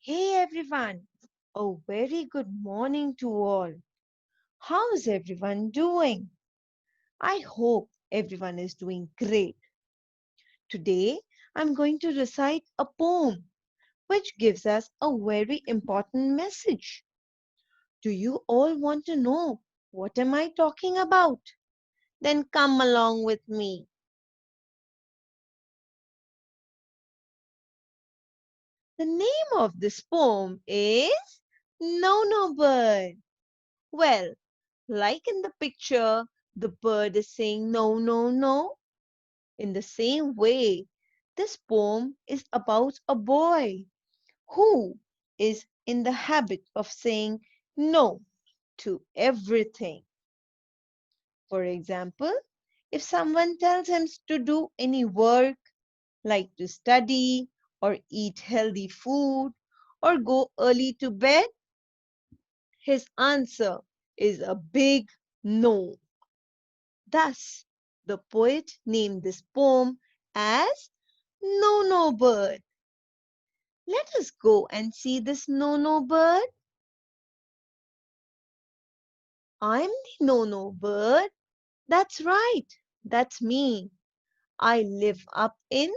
Hey everyone, a very good morning to all. How's everyone doing? I hope everyone is doing great. Today I'm going to recite a poem which gives us a very important message. Do you all want to know what am I talking about? Then come along with me. The name of this poem is No No Bird. Well, like in the picture, the bird is saying no, no, no. In the same way, this poem is about a boy who is in the habit of saying no to everything. For example, if someone tells him to do any work, like to study or eat healthy food or go early to bed, his answer is a big no. Thus, the poet named this poem as No No Bird. Let us go and see this No No Bird. I'm the No No Bird. That's right, that's me. I live up in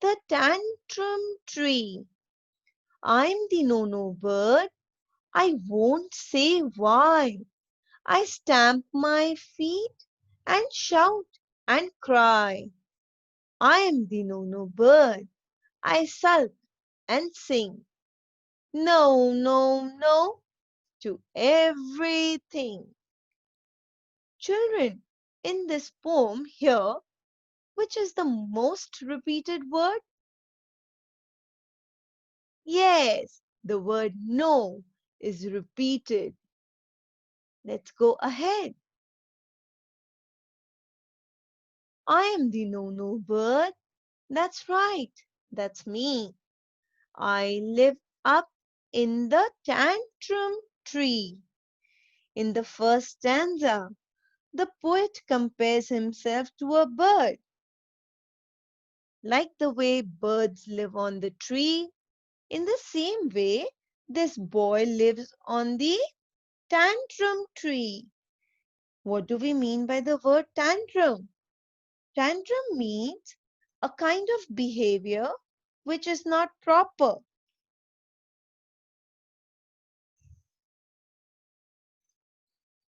the tantrum tree. I'm the No No Bird. I won't say why. I stamp my feet and shout and cry. I am the No No Bird. I sulk and sing. No, no, no to everything. Children, in this poem here, which is the most repeated word? Yes, the word no is repeated. Let's go ahead. I am the no no bird. That's right, that's me. I live up in the tantrum tree. In the first stanza, the poet compares himself to a bird. Like the way birds live on the tree, in the same way, this boy lives on the tantrum tree. What do we mean by the word tantrum? Tantrum means a kind of behavior which is not proper.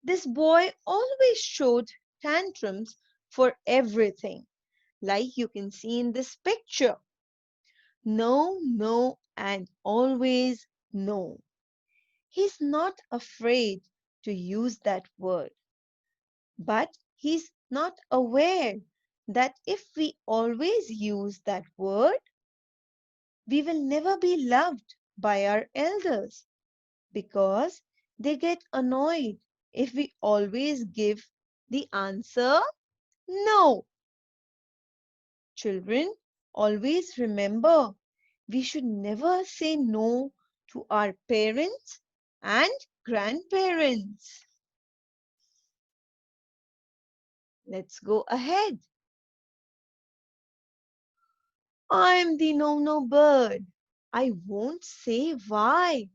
This boy always showed tantrums for everything, like you can see in this picture. No, no, and always no. He's not afraid to use that word, but he's not aware that if we always use that word, we will never be loved by our elders because they get annoyed if we always give the answer no. Children, always remember we should never say no to our parents and grandparents. Let's go ahead. I'm the no no bird. I won't say why.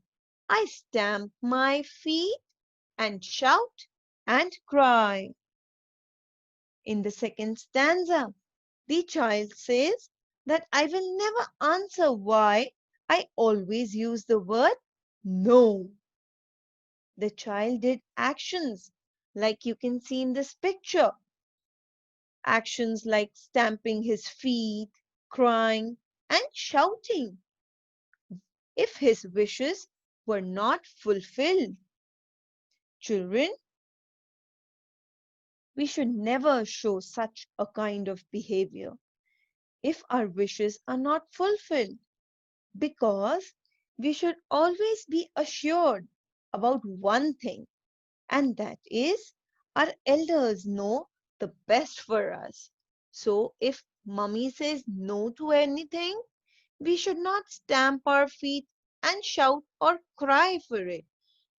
I stamp my feet and shout and cry. In the second stanza, the child says that I will never answer why I always use the word no. The child did actions like you can see in this picture. Actions like stamping his feet, crying, and shouting if his wishes were not fulfilled. Children, we should never show such a kind of behavior if our wishes are not fulfilled because we should always be assured about one thing, and that is our elders know the best for us. So if mummy says no to anything, we should not stamp our feet and shout or cry for it.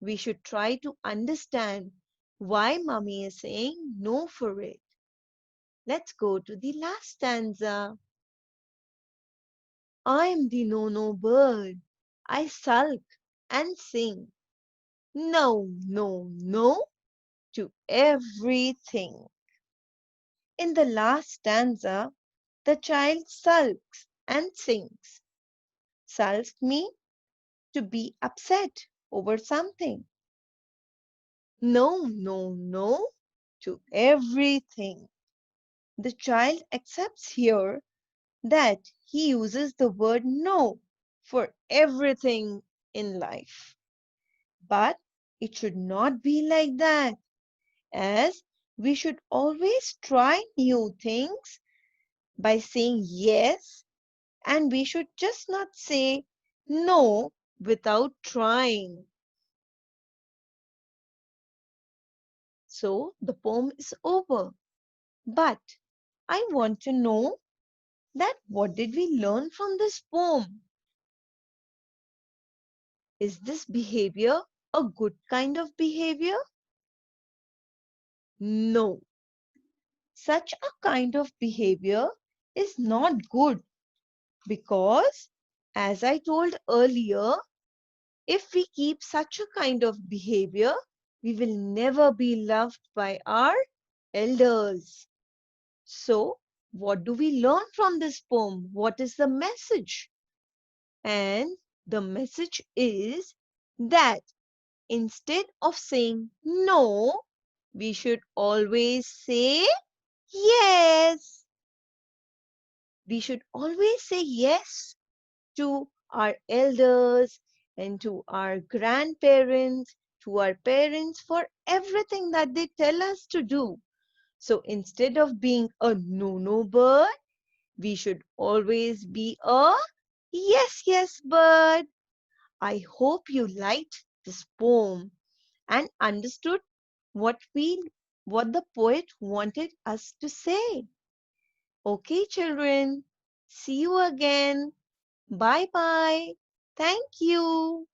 We should try to understand why mummy is saying no for it. Let's go to the last stanza. I'm the no no bird. I sulk and sing no, no, no to everything. In the last stanza, the child sulks and sings. Sulks me to be upset over something. No, no, no to everything. The child accepts here that he uses the word no for everything in life. But it should not be like that, as we should always try new things by saying yes, and we should just not say no without trying. So the poem is over. But I want to know that what did we learn from this poem? Is this behavior a good kind of behavior? No, such a kind of behavior is not good because, as I told earlier, if we keep such a kind of behavior, we will never be loved by our elders. So, what do we learn from this poem? What is the message? And the message is that instead of saying no, we should always say yes. We should always say yes to our elders and to our grandparents, to our parents for everything that they tell us to do. So instead of being a no bird, we should always be a yes bird. I hope you liked this poem and understood what we what the poet wanted us to say. Okay, children, see you again. Bye bye. Thank you.